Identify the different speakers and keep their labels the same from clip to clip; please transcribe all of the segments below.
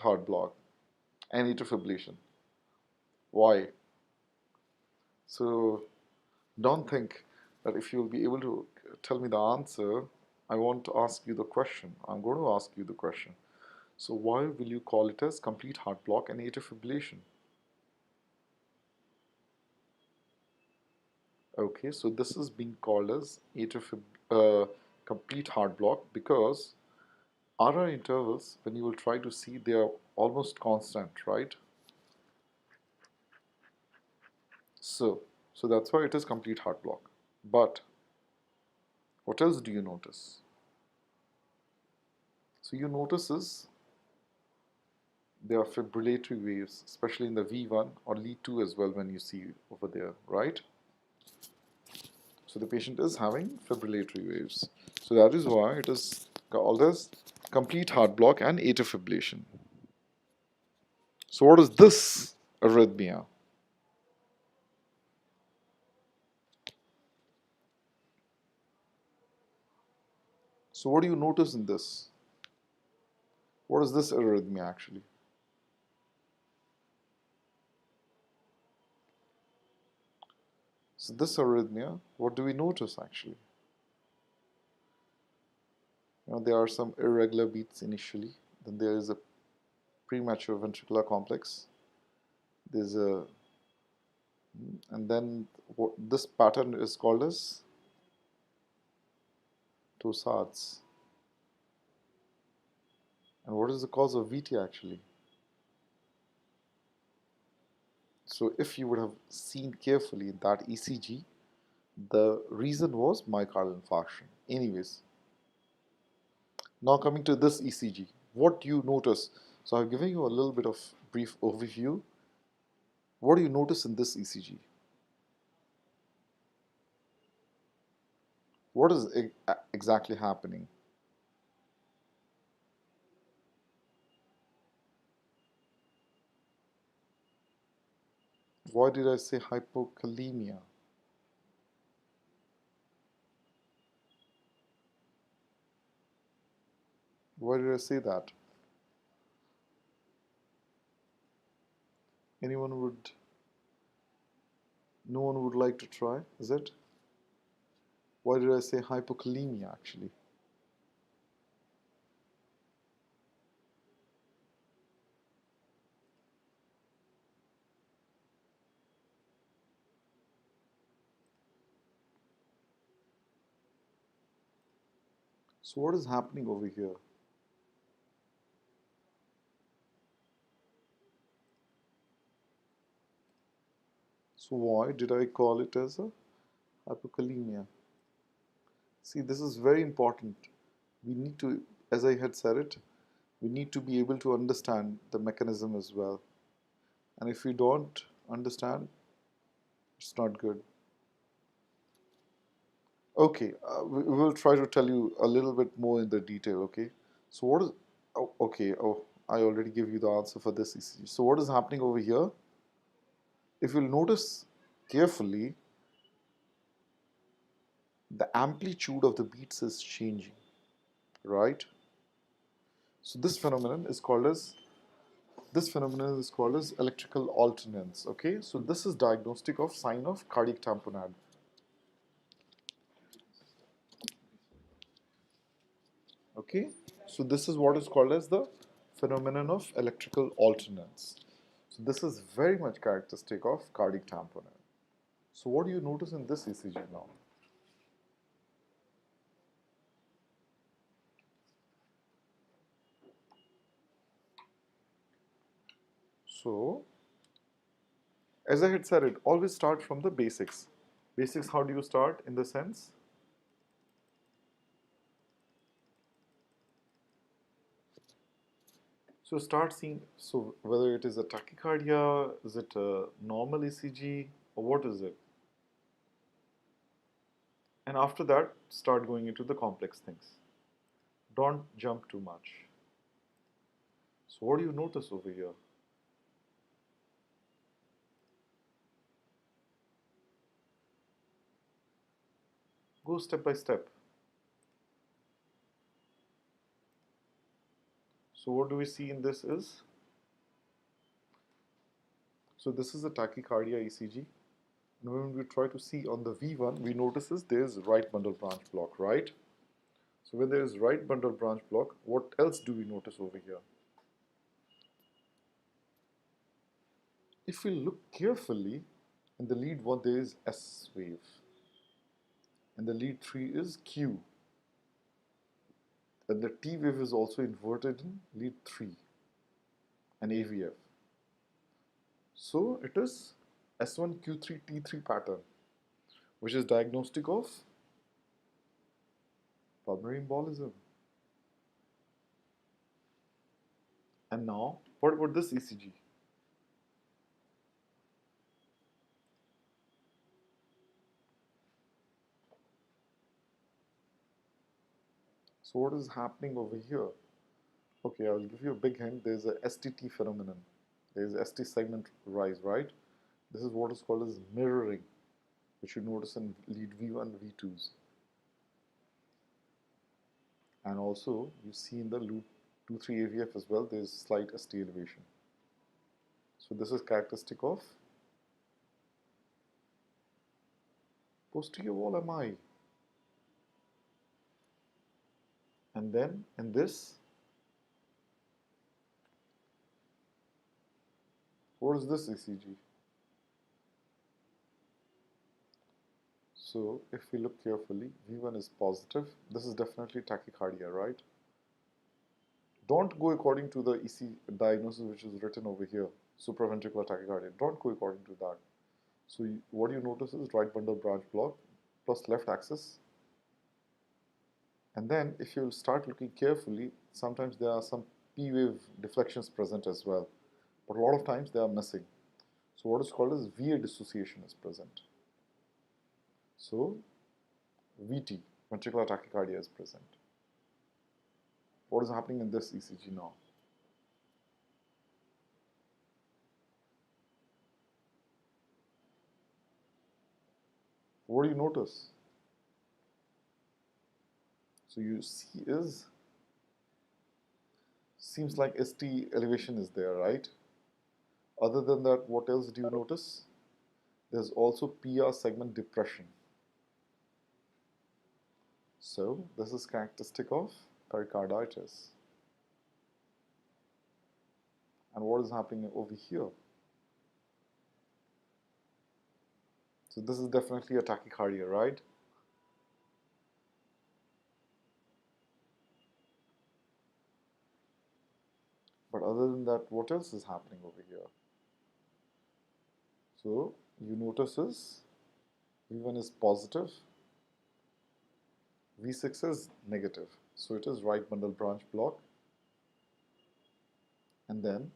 Speaker 1: heart block and atrial fibrillation. Why? So don't think that if you'll be able to tell me the answer, I want to ask you the question. I'm going to ask you the question. So why will you call it as complete heart block and atrial fibrillation? Okay, so this is being called as complete heart block because RR intervals, when you will try to see, they are almost constant, right? So that's why it is complete heart block. But what else do you notice? So you notice is there are fibrillatory waves, especially in the V1 or lead 2 as well when you see over there, right? So the patient is having fibrillatory waves. So that is why it is called as complete heart block and atrial fibrillation. So what is this arrhythmia? So what do you notice in this? What is this arrhythmia actually? So this arrhythmia, what do we notice actually? There are some irregular beats initially, then there is a premature ventricular complex. There's a, and then what this pattern is called as torsades. And what is the cause of VT actually? So if you would have seen carefully in that ECG, the reason was myocardial infarction. Anyways, now coming to this ECG, what do you notice? So I've given you a little bit of brief overview. What do you notice in this ECG? What is exactly happening? Why did I say hypokalemia? Why did I say that? Anyone would, no one would like to try, is it? Why did I say hypokalemia actually? So what is happening over here? So why did I call it as a hypokalemia? See, this is very important. We need to, as I had said it, we need to be able to understand the mechanism as well. And if we don't understand, it's not good. Okay, we will try to tell you a little bit more in the detail, okay? So what is, oh, okay, oh, I already gave you the answer for this ECG. So what is happening over here? If you'll notice carefully, the amplitude of the beats is changing, right? So this phenomenon is called as electrical alternans, okay? So this is diagnostic of sign of cardiac tamponade. Okay, so this is what is called as the phenomenon of electrical alternans. So this is very much characteristic of cardiac tamponade. So what do you notice in this ECG now? So, as I had said, it always start from the basics. Basics, how do you start in the sense? So start seeing, so whether it is a tachycardia, is it a normal ECG, or what is it? And after that, start going into the complex things. Don't jump too much. So what do you notice over here? Go step by step. So what do we see in this is So this is a tachycardia ECG. And when we try to see on the V1, we notice there is right bundle branch block, right? So when there is right bundle branch block, what else do we notice over here? If we look carefully, in the lead 1 there is S wave, and the lead 3 is Q, and the T wave is also inverted in lead 3 and AVF. So it is S1 Q3 T3 pattern, which is diagnostic of pulmonary embolism. And now, what about this ECG? So what is happening over here? Okay, I'll give you a big hint. There's a STT phenomenon. There's ST segment rise, right? This is what is called as mirroring, which you notice in lead V1, V2s. And also, you see in the lead 2-3 AVF as well, there's slight ST elevation. So this is characteristic of posterior wall MI. And then in this, what is this ECG? So if we look carefully, V1 is positive. This is definitely tachycardia, right? Don't go according to the EC diagnosis which is written over here, supraventricular tachycardia. Don't go according to that. So what you notice is right bundle branch block plus left axis. And then if you start looking carefully, sometimes there are some P wave deflections present as well. But a lot of times they are missing. So what is called as VA dissociation is present. So VT, ventricular tachycardia, is present. What is happening in this ECG now? What do you notice? So you see seems like ST elevation is there, right? Other than that, what else do you notice? There's also PR segment depression. So this is characteristic of pericarditis. And what is happening over here? So this is definitely a tachycardia, right? But other than that, what else is happening over here? So you notice V1 is positive, V6 is negative. So it is right bundle branch block. And then,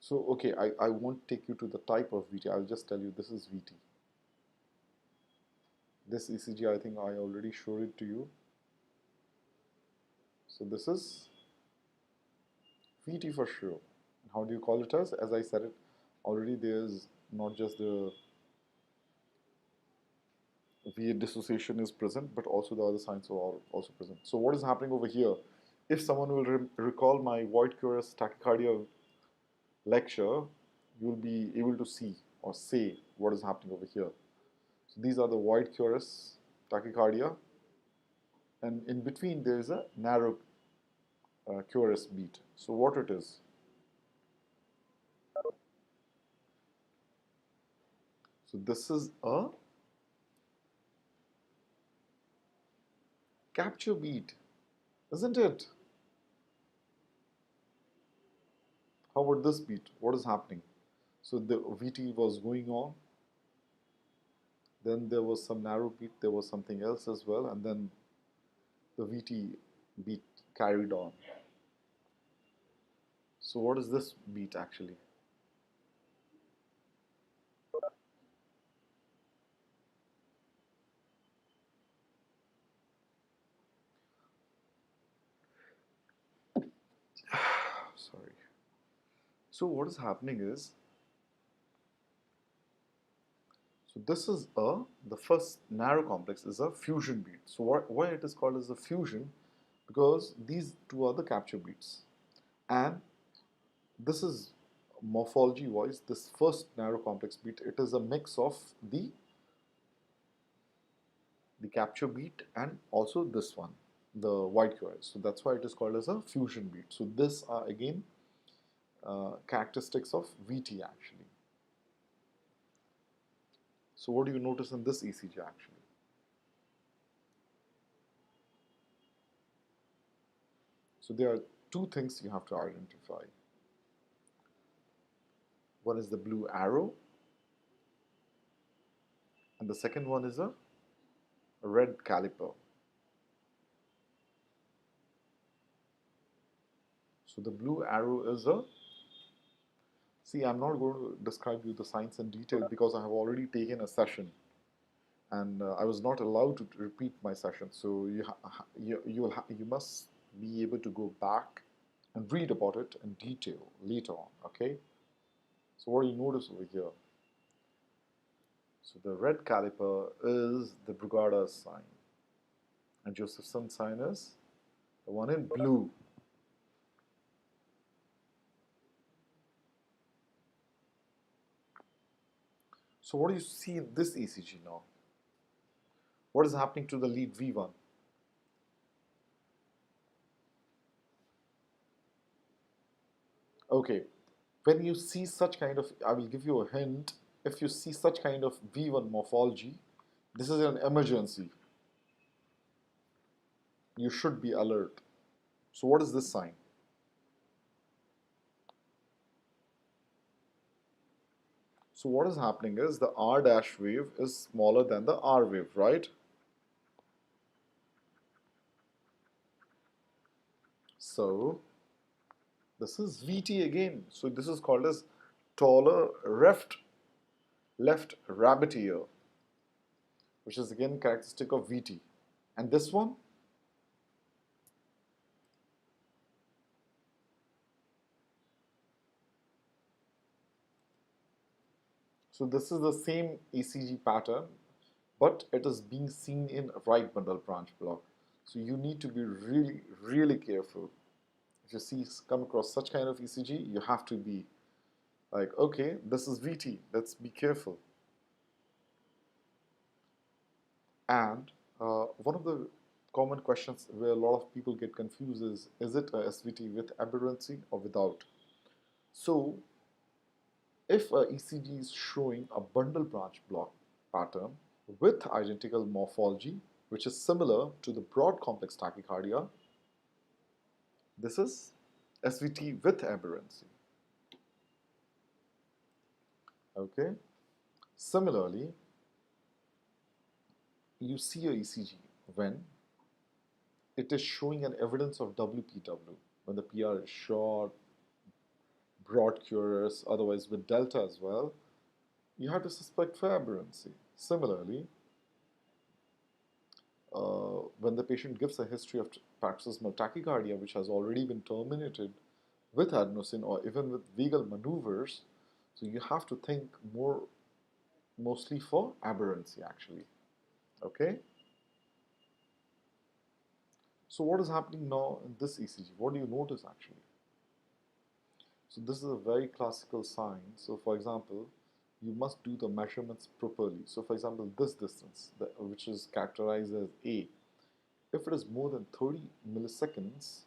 Speaker 1: so okay, I won't take you to the type of VT. I'll just tell you this is VT. This ECG, I think I already showed it to you. So this is VT for sure. How do you call it as? As I said it already, there's not just the VA dissociation is present, but also the other signs are also present. So what is happening over here? If someone will recall my void curious tachycardia lecture, you will be able to see or say what is happening over here. So these are the void curious tachycardia, and in between there is a narrow curious beat. So what it is? So this is a capture beat, isn't it? How about this beat? What is happening? So the VT was going on, then there was some narrow beat, there was something else as well, and then the VT beat carried on. So what is this beat actually? Sorry. So what is happening is, so this is the first narrow complex is a fusion beat. So why it is called as a fusion? Because these two are the capture beats. And this is morphology wise, this first narrow complex beat, it is a mix of the capture beat and also this one, the white QRS. So that's why it is called as a fusion beat. So this are again characteristics of VT actually. So what do you notice in this ECG actually? So there are two things you have to identify. One is the blue arrow, and the second one is a red caliper. So the blue arrow is a, see, I'm not going to describe you the science in detail because I have already taken a session and I was not allowed to repeat my session. So you must be able to go back and read about it in detail later on, okay? So what do you notice over here? So the red caliper is the Brugada sign, and Josephson sign is the one in blue. So what do you see in this ECG now? What is happening to the lead V1? Okay, when you see such kind of, I will give you a hint, if you see such kind of V1 morphology, this is an emergency. You should be alert. So what is this sign? So what is happening is the R dash wave is smaller than the R wave, right? So this is VT again. So this is called as taller left rabbit ear, which is again characteristic of VT. And this one, so this is the same ECG pattern, but it is being seen in right bundle branch block. So you need to be really careful. If you come across such kind of ECG, you have to be like, okay, this is VT, let's be careful. And one of the common questions where a lot of people get confused is it a SVT with aberrancy or without? So if a ECG is showing a bundle branch block pattern with identical morphology, which is similar to the broad complex tachycardia, this is SVT with aberrancy. Okay. Similarly, you see a ECG when it is showing an evidence of WPW, when the PR is short, broad QRS, otherwise with delta as well, you have to suspect for aberrancy. Similarly, when the patient gives a history of paroxysmal tachycardia, which has already been terminated with adenosine or even with vagal maneuvers, so you have to think mostly for aberrancy actually. Okay. So what is happening now in this ECG? What do you notice actually? So this is a very classical sign. So for example, you must do the measurements properly. So for example, this distance, which is characterized as A, if it is more than 30 milliseconds,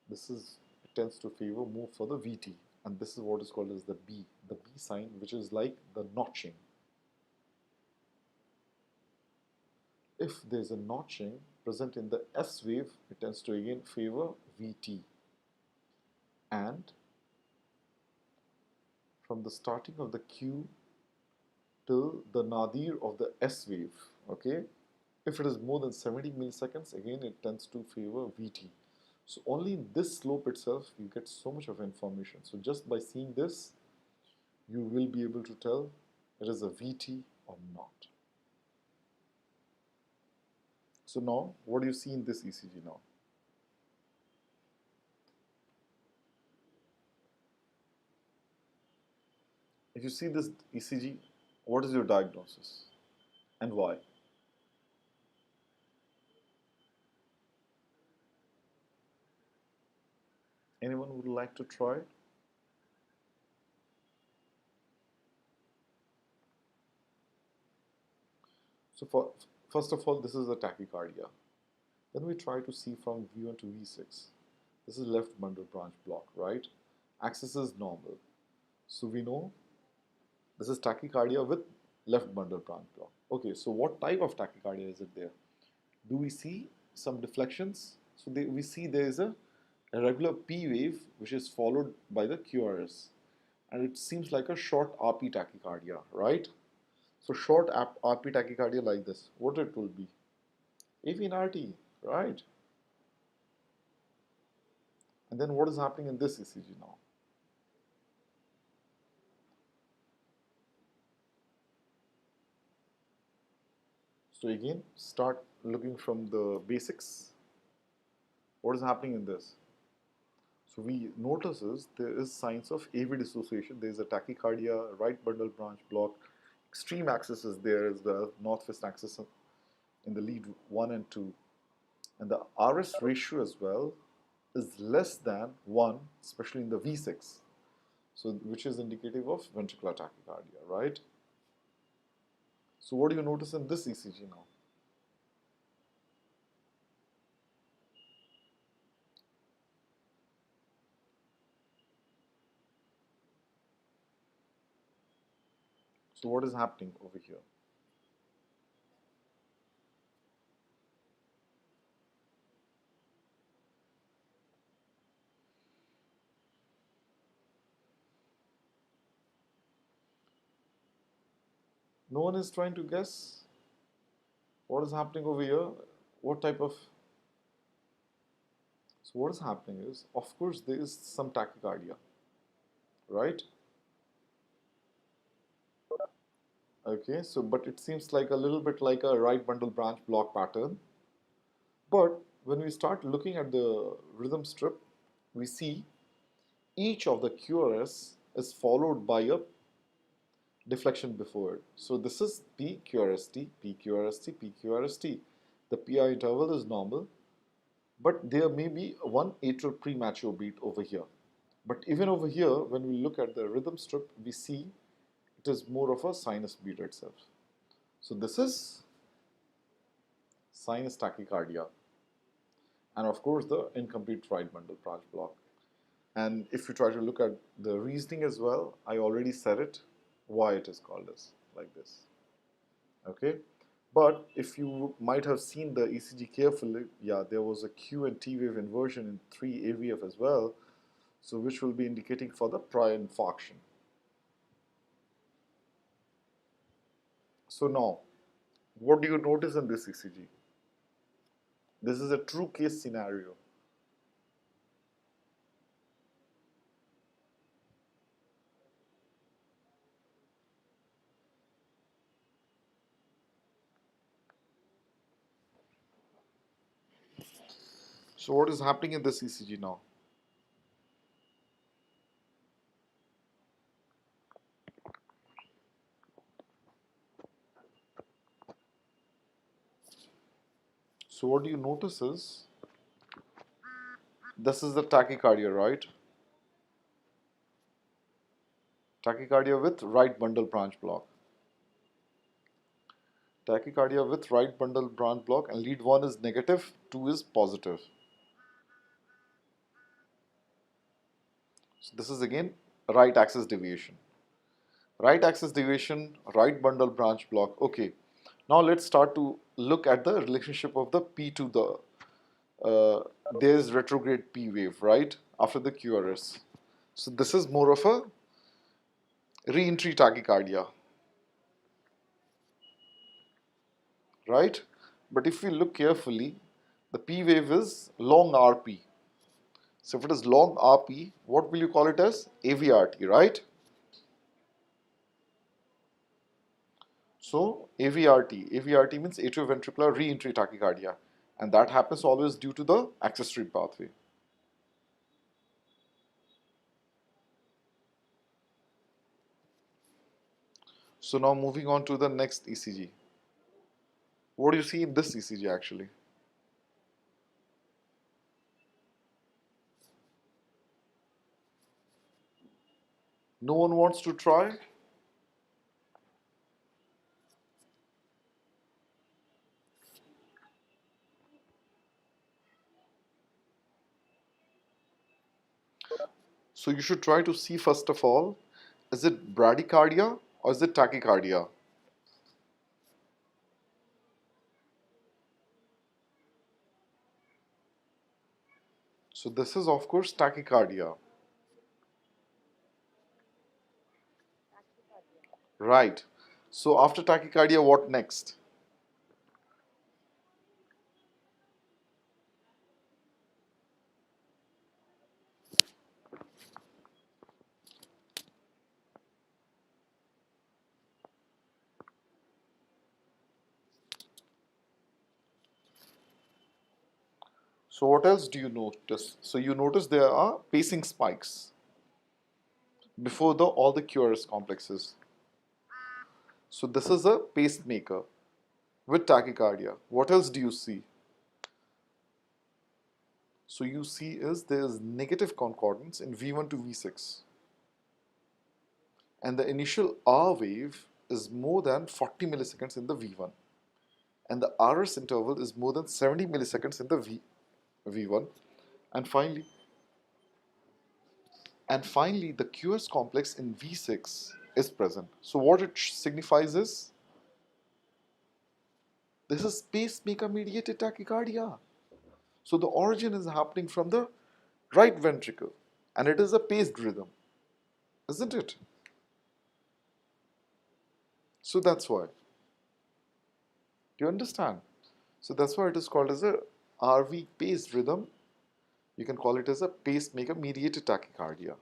Speaker 1: it tends to favor more for the VT. And this is what is called as the B sign, which is like the notching. If there's a notching present in the S wave, it tends to again favor VT. And from the starting of the Q till the nadir of the S wave, okay, if it is more than 70 milliseconds, again it tends to favor VT. So only in this slope itself you get so much of information. So just by seeing this, you will be able to tell it is a VT or not. So now, what do you see in this ECG now? If you see this ECG, what is your diagnosis and why? Anyone would like to try? So first of all, this is a tachycardia. Then we try to see from V1 to V6. This is left bundle branch block, right? Axis is normal. So we know this is tachycardia with left bundle branch block. Okay, so what type of tachycardia is it there? Do we see some deflections? So we see there is a regular P wave which is followed by the QRS. And it seems like a short RP tachycardia, right? So short RP tachycardia like this, what it will be? AV and RT, right? And then what is happening in this ECG now? So again, start looking from the basics. What is happening in this? So we notice there is signs of AV dissociation. There is a tachycardia, right bundle branch block. Extreme axis is there as well, northwest axis in the lead 1 and 2. And the RS ratio as well is less than 1, especially in the V6. So which is indicative of ventricular tachycardia, right? So what do you notice in this ECG now? So what is happening over here? No one is trying to guess what is happening over here. What type of... So what is happening is, of course, there is some tachycardia, right? Okay, so but it seems like a little bit like a right bundle branch block pattern. But when we start looking at the rhythm strip, we see each of the QRS is followed by a deflection before it. So this is PQRST, PQRST, PQRST. The PI interval is normal, but there may be one atrial premature beat over here. But even over here, when we look at the rhythm strip, we see it is more of a sinus beat itself. So this is sinus tachycardia. And of course, the incomplete right bundle branch block. And if you try to look at the reasoning as well, I already said it, why it is called as like this. Okay? But if you might have seen the ECG carefully, yeah, there was a Q and T wave inversion in 3 AVF as well, so which will be indicating for the prior infarction. So now, what do you notice in this ECG? This is a true case scenario. So what is happening in this ECG now? So what do you notice is, this is the tachycardia, right? Tachycardia with right bundle branch block. Tachycardia with right bundle branch block, and lead 1 is negative, 2 is positive. So this is again right axis deviation. Right axis deviation, right bundle branch block. Okay. Now let's start to look at the relationship of the P to the there's retrograde P wave, right? After the QRS. So this is more of a re-entry tachycardia, right? But if we look carefully, the P wave is long RP. So if it is long RP, what will you call it as? AVRT, right? So AVRT means atrioventricular re-entry tachycardia, and that happens always due to the accessory pathway. So now moving on to the next ECG. What do you see in this ECG actually? No one wants to try? So you should try to see first of all, is it bradycardia or is it tachycardia? So this is of course tachycardia. Right. So after tachycardia, what next? So what else do you notice? So you notice there are pacing spikes before all the QRS complexes. So this is a pacemaker with tachycardia. What else do you see? So you see is there is negative concordance in V1 to V6. And the initial R wave is more than 40 milliseconds in the V1. And the RS interval is more than 70 milliseconds in the V1. And finally, the QS complex in V6 is present. So what it signifies is this is pacemaker-mediated tachycardia. So the origin is happening from the right ventricle, and it is a paced rhythm, isn't it? So that's why. Do you understand? So that's why it is called as a RV paced rhythm. You can call it as a pacemaker-mediated tachycardia.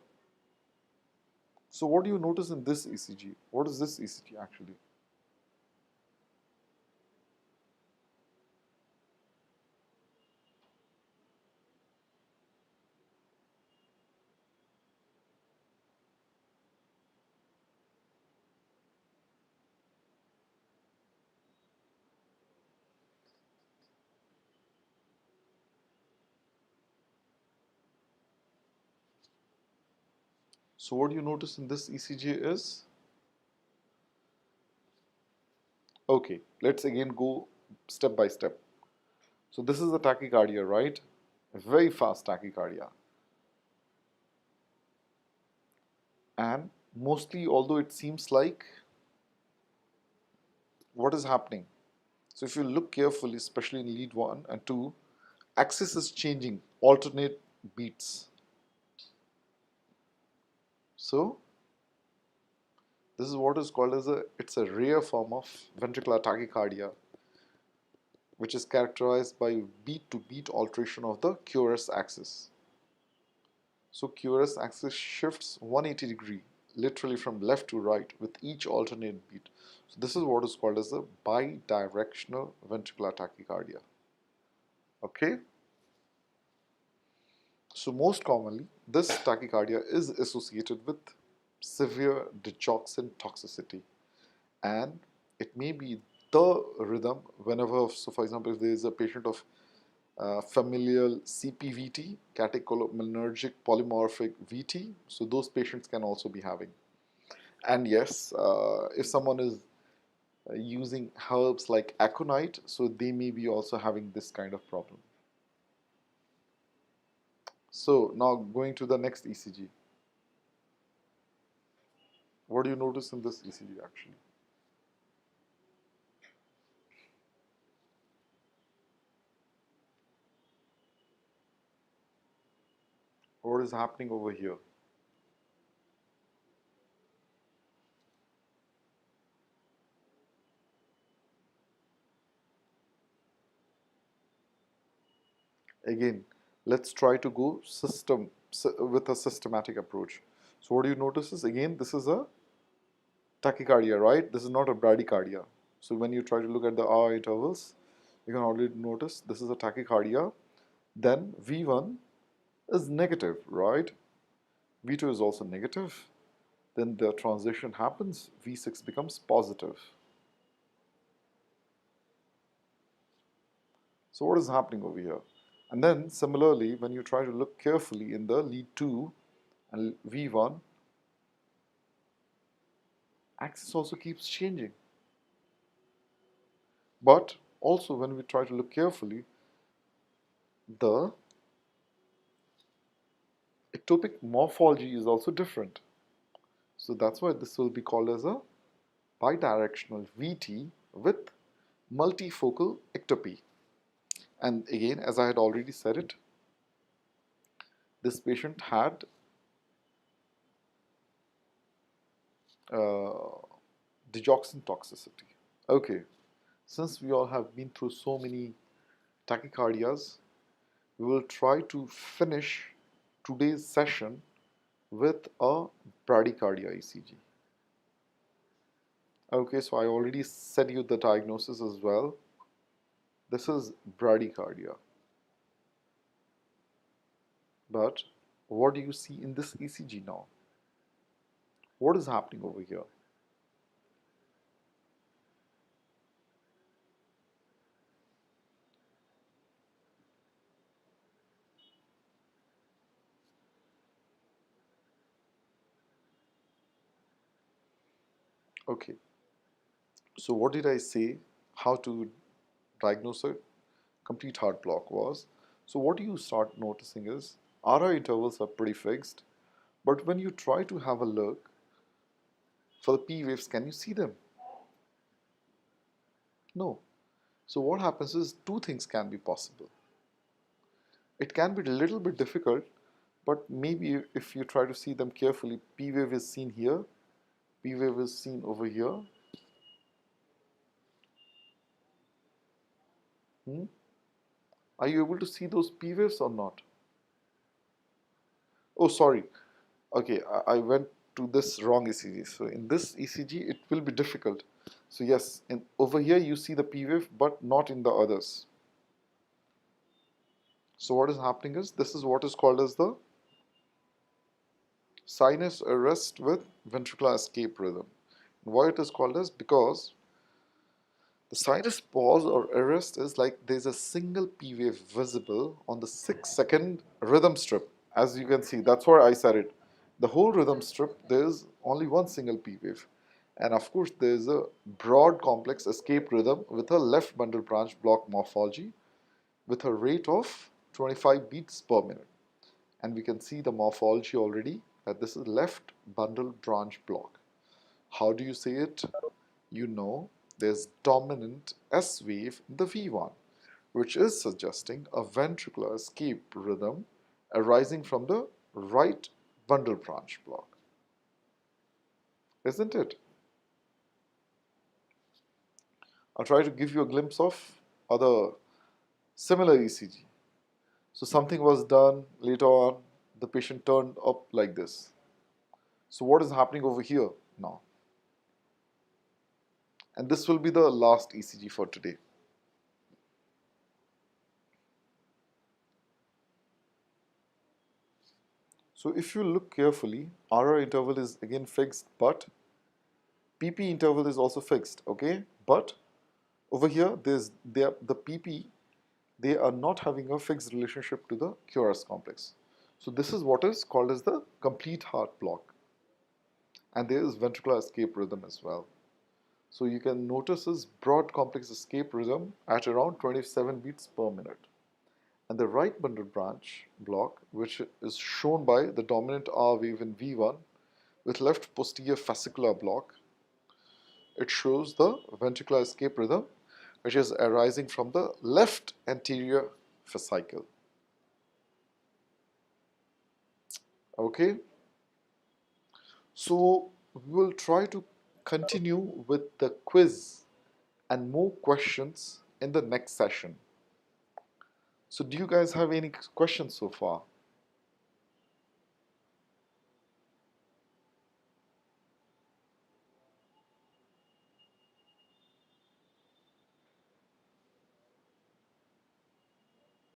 Speaker 1: So what do you notice in this ECG? What is this ECG actually? So what you notice in this ECG is, okay, let's again go step by step. So this is the tachycardia, right? A very fast tachycardia. And mostly, although it seems like, what is happening? So if you look carefully, especially in lead 1 and 2, axis is changing, alternate beats. So this is what is called as it's a rare form of ventricular tachycardia, which is characterized by beat to beat alteration of the QRS axis. So QRS axis shifts 180 degree, literally from left to right with each alternate beat. So this is what is called as a bi-directional ventricular tachycardia. Okay? So most commonly, this tachycardia is associated with severe digoxin toxicity, and it may be the rhythm whenever, so for example, if there is a patient of familial CPVT, catecholaminergic polymorphic VT, so those patients can also be having. And yes, if someone is using herbs like aconite, so they may be also having this kind of problem. So now going to the next ECG. What do you notice in this ECG actually? What is happening over here? Again, let's try to go with a systematic approach. So what do you notice is, again, this is a tachycardia, right? This is not a bradycardia. So when you try to look at the R intervals, you can already notice this is a tachycardia. Then V1 is negative, right? V2 is also negative. Then the transition happens, V6 becomes positive. So what is happening over here? And then similarly, when you try to look carefully in the lead 2 and V1, axis also keeps changing. But also when we try to look carefully, the ectopic morphology is also different. So that's why this will be called as a bidirectional VT with multifocal ectopy. And again, as I had already said it, this patient had digoxin toxicity. Okay, since we all have been through so many tachycardias, we will try to finish today's session with a bradycardia ECG. Okay, so I already said you the diagnosis as well. This is bradycardia. But what do you see in this ECG now? What is happening over here? Okay, so what did I say? How to diagnose a complete heart block was. So what you start noticing is RR intervals are pretty fixed, but when you try to have a look for the P waves, can you see them? No. So what happens is two things can be possible. It can be a little bit difficult, but maybe if you try to see them carefully, P wave is seen here, P wave is seen over here. Are you able to see those P waves or not? Oh, sorry. Okay, I went to this wrong ECG. So in this ECG, it will be difficult. So yes, over here you see the P wave, but not in the others. So what is happening is, this is what is called as the sinus arrest with ventricular escape rhythm. Why it is called as? Because the sinus pause or arrest is like there's a single P wave visible on the 6-second rhythm strip. As you can see, that's why I said it. The whole rhythm strip, there's only one single P wave. And of course, there's a broad complex escape rhythm with a left bundle branch block morphology with a rate of 25 beats per minute. And we can see the morphology already, that this is left bundle branch block. How do you say it? You know, there's dominant S wave in the V1, which is suggesting a ventricular escape rhythm arising from the right bundle branch block. Isn't it? I'll try to give you a glimpse of other similar ECG. So something was done, later on the patient turned up like this. So what is happening over here now? And this will be the last ECG for today. So if you look carefully, RR interval is again fixed, but PP interval is also fixed, okay? But over here, the PP, they are not having a fixed relationship to the QRS complex. So this is what is called as the complete heart block. And there is ventricular escape rhythm as well. So you can notice this broad complex escape rhythm at around 27 beats per minute. And the right bundle branch block, which is shown by the dominant R wave in V1 with left posterior fascicular block, it shows the ventricular escape rhythm, which is arising from the left anterior fascicle. Okay, so we will try to continue with the quiz and more questions in the next session. So do you guys have any questions so far?